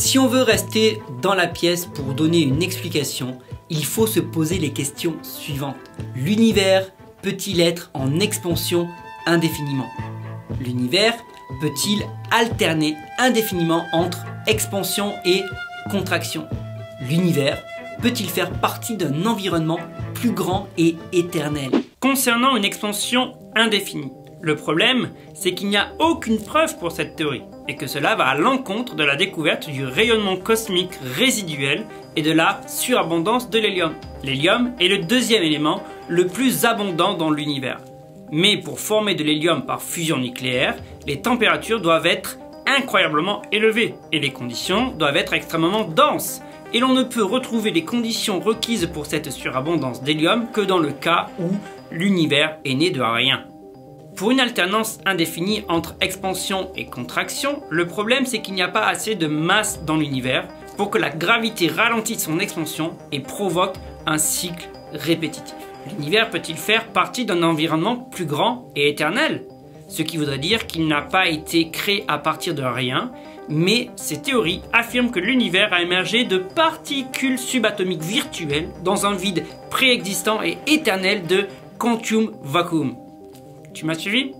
Si on veut rester dans la pièce pour donner une explication, il faut se poser les questions suivantes. L'univers peut-il être en expansion indéfiniment? L'univers peut-il alterner indéfiniment entre expansion et contraction? L'univers peut-il faire partie d'un environnement plus grand et éternel? Concernant une expansion indéfinie, le problème, c'est qu'il n'y a aucune preuve pour cette théorie, et que cela va à l'encontre de la découverte du rayonnement cosmique résiduel et de la surabondance de l'hélium. L'hélium est le deuxième élément le plus abondant dans l'univers. Mais pour former de l'hélium par fusion nucléaire, les températures doivent être incroyablement élevées, et les conditions doivent être extrêmement denses. Et l'on ne peut retrouver les conditions requises pour cette surabondance d'hélium que dans le cas où l'univers est né de rien. Pour une alternance indéfinie entre expansion et contraction, le problème c'est qu'il n'y a pas assez de masse dans l'univers pour que la gravité ralentisse son expansion et provoque un cycle répétitif. L'univers peut-il faire partie d'un environnement plus grand et éternel? Ce qui voudrait dire qu'il n'a pas été créé à partir de rien, mais ces théories affirment que l'univers a émergé de particules subatomiques virtuelles dans un vide préexistant et éternel de quantum vacuum. Tu m'as suivi?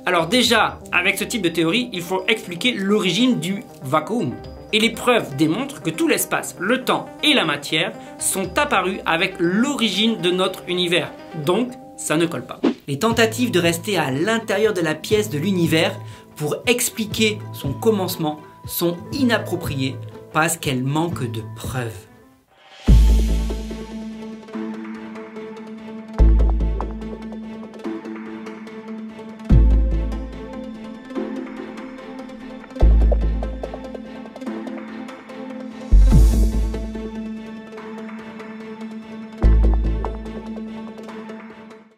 Alors déjà, avec ce type de théorie, il faut expliquer l'origine du vacuum. Et les preuves démontrent que tout l'espace, le temps et la matière sont apparus avec l'origine de notre univers. Donc, ça ne colle pas. Les tentatives de rester à l'intérieur de la pièce de l'univers pour expliquer son commencement sont inappropriées parce qu'elles manquent de preuves.